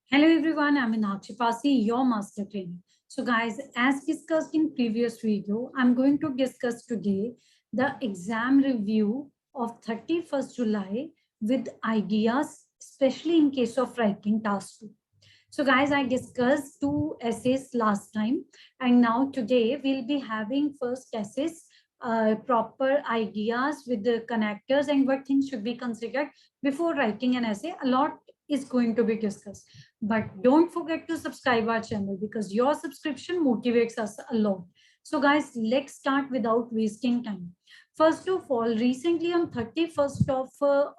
Hello everyone, I'm Meenakshi Pasi, your master trainer. So guys, as discussed in previous video, I'm going to discuss today the exam review of 31st July with ideas, especially in case of writing task 2. So guys, I discussed two essays last time, and now today we'll be having first essays, proper ideas with the connectors and what things should be considered before writing an essay. A lot is going to be discussed. But don't forget to subscribe our channel because your subscription motivates us a lot. So guys, let's start without wasting time. First of all, recently on 31st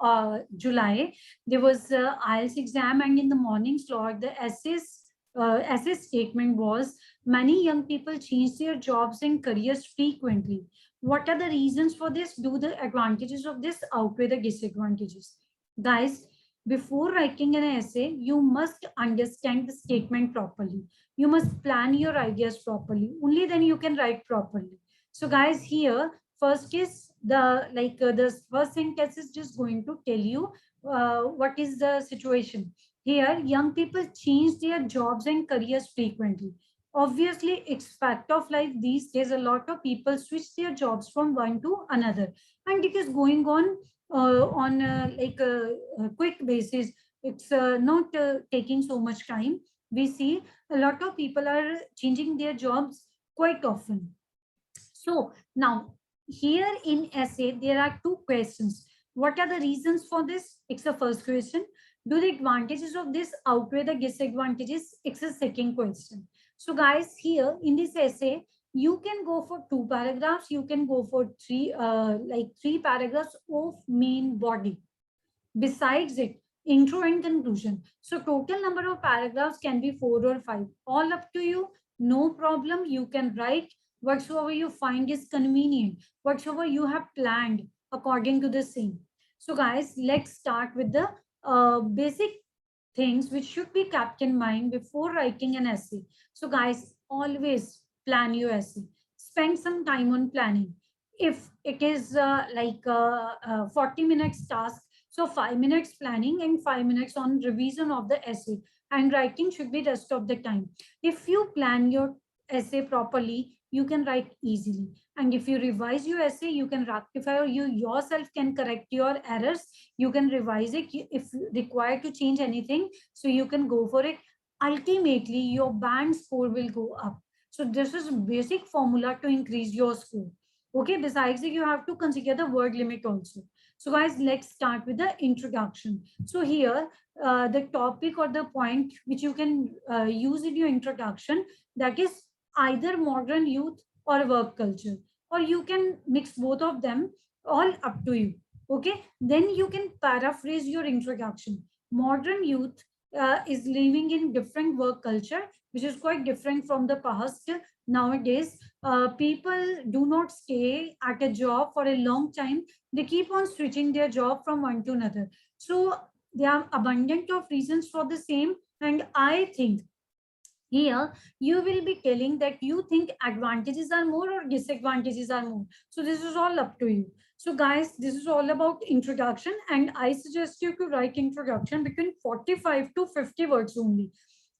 of July, there was IELTS exam, and in the morning slot, the essay statement was many young people change their jobs and careers frequently. What are the reasons for this? Do the advantages of this outweigh the disadvantages? Guys, before writing an essay, you must understand the statement properly. You must plan your ideas properly. Only then you can write properly. So, guys, here first is the first sentence is just going to tell you what is the situation. Here, young people change their jobs and careers frequently. Obviously, it's fact of life these days. A lot of people switch their jobs from one to another, and it is going on a quick basis. It's not taking so much time. We see a lot of people are changing their jobs quite often. So now here in essay, there are two questions. What are the reasons for this? It's the first question. Do the advantages of this outweigh the disadvantages? It's the second question. So guys, here in this essay, you can go for two paragraphs. You can go for three paragraphs of main body. Besides it, intro and conclusion. So total number of paragraphs can be 4 or 5. All up to you. No problem. You can write whatsoever you find is convenient, whatsoever you have planned according to the same. So guys, let's start with the basic things which should be kept in mind before writing an essay. So guys, always plan your essay. Spend some time on planning. If it is 40 minutes task, so 5 minutes planning and 5 minutes on revision of the essay, and writing should be rest of the time. If you plan your essay properly, you can write easily. And if you revise your essay, you can rectify, or you yourself can correct your errors. You can revise it if required to change anything. So you can go for it. Ultimately, your band score will go up. So this is basic formula to increase your score. Okay, besides it, you have to consider the word limit also. So guys, let's start with the introduction. So here, the topic or the point which you can use in your introduction, that is either modern youth or work culture, or you can mix both of them, all up to you. Okay, then you can paraphrase your introduction. Modern youth is living in different work culture, which is quite different from the past. Nowadays, people do not stay at a job for a long time. They keep on switching their job from one to another. So there are abundant of reasons for the same. And I think here you will be telling that you think advantages are more or disadvantages are more. So this is all up to you. So guys, this is all about introduction, and I suggest you to write introduction between 45 to 50 words only.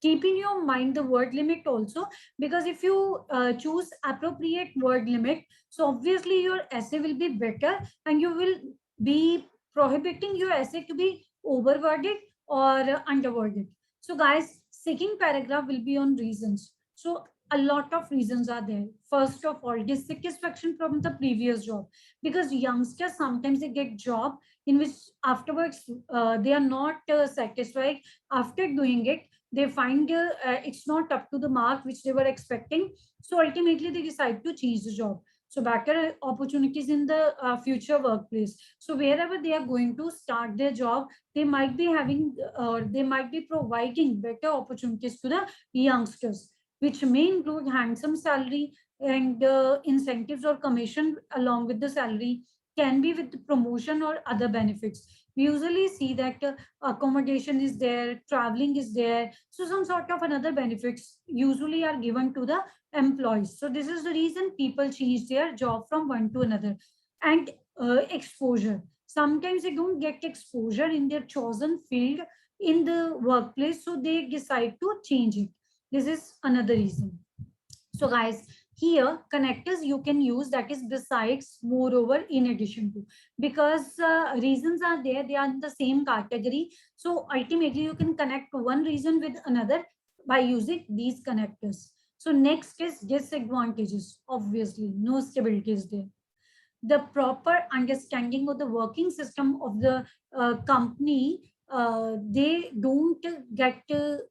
Keep in your mind the word limit also, because if you choose appropriate word limit, so obviously your essay will be better, and you will be prohibiting your essay to be overworded or underworded. So guys, second paragraph will be on reasons. So a lot of reasons are there. First of all, dissatisfaction from the previous job, because youngsters sometimes they get job in which afterwards they are not satisfied. After doing it, they find it's not up to the mark which they were expecting. So ultimately, they decide to change the job. So better opportunities in the future workplace. So wherever they are going to start their job, they might be having or they might be providing better opportunities to the youngsters, which may include handsome salary and incentives or commission along with the salary, can be with promotion or other benefits. We usually see that accommodation is there, traveling is there, so some sort of another benefits usually are given to the employees. So this is the reason people change their job from one to another. And exposure, sometimes they don't get exposure in their chosen field in the workplace, so they decide to change it. This is another reason. So guys, here connectors you can use, that is besides, moreover, in addition to, because reasons are there, they are in the same category. So ultimately you can connect one reason with another by using these connectors. So next is disadvantages. Obviously no stability is there. The proper understanding of the working system of the company, they don't get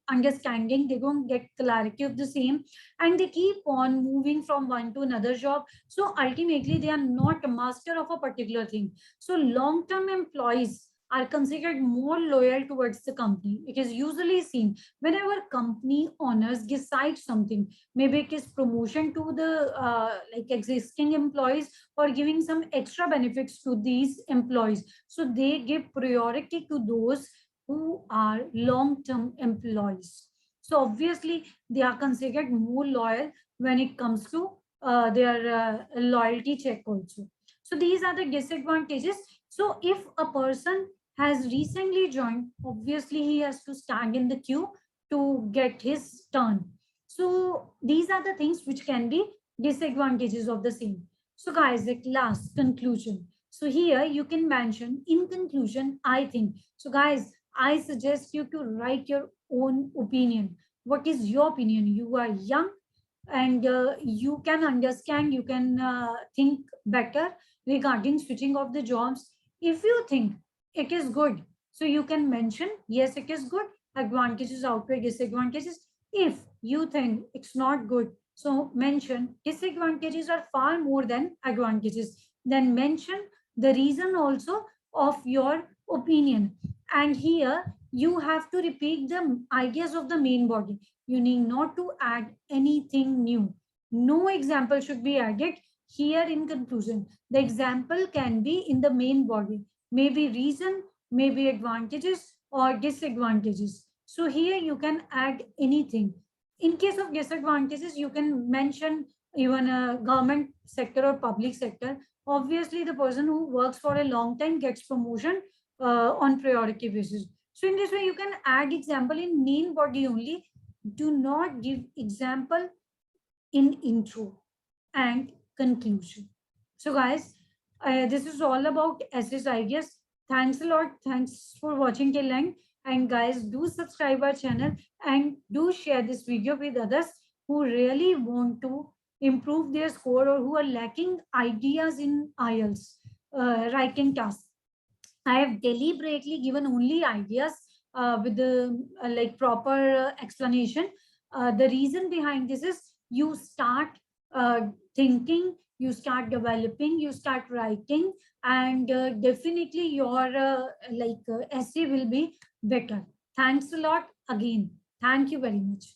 understanding, they don't get clarity of the same, and they keep on moving from one to another job. So ultimately they are not a master of a particular thing. So long term employees are considered more loyal towards the company. It is usually seen whenever company owners decide something, maybe it is promotion to the like existing employees, or giving some extra benefits to these employees. So they give priority to those who are long-term employees. So obviously they are considered more loyal when it comes to their loyalty check also. So these are the disadvantages. So if a person has recently joined, obviously he has to stand in the queue to get his turn. So these are the things which can be disadvantages of the same. So guys, at last, conclusion. So here you can mention in conclusion, I think. So guys, I suggest you to write your own opinion. What is your opinion? You are young and you can understand, you can think better regarding switching of the jobs. If you think it is good, so you can mention, yes, it is good, advantages outweigh disadvantages. If you think it's not good, so mention disadvantages are far more than advantages. Then mention the reason also of your opinion. And here you have to repeat the ideas of the main body. You need not to add anything new. No example should be added here in conclusion. The example can be in the main body, maybe reason, maybe advantages or disadvantages. So here you can add anything. In case of disadvantages, you can mention even a government sector or public sector. Obviously, the person who works for a long time gets promotion on priority basis. So in this way, you can add example in main body only. Do not give example in intro and conclusion. So guys, this is all about SS ideas. Thanks a lot. Thanks for watching till end. And guys, do subscribe our channel and do share this video with others who really want to improve their score or who are lacking ideas in IELTS writing tasks. I have deliberately given only ideas with the like proper explanation. The reason behind this is you start thinking, you start developing, you start writing, and definitely your essay will be better. Thanks a lot again. Thank you very much.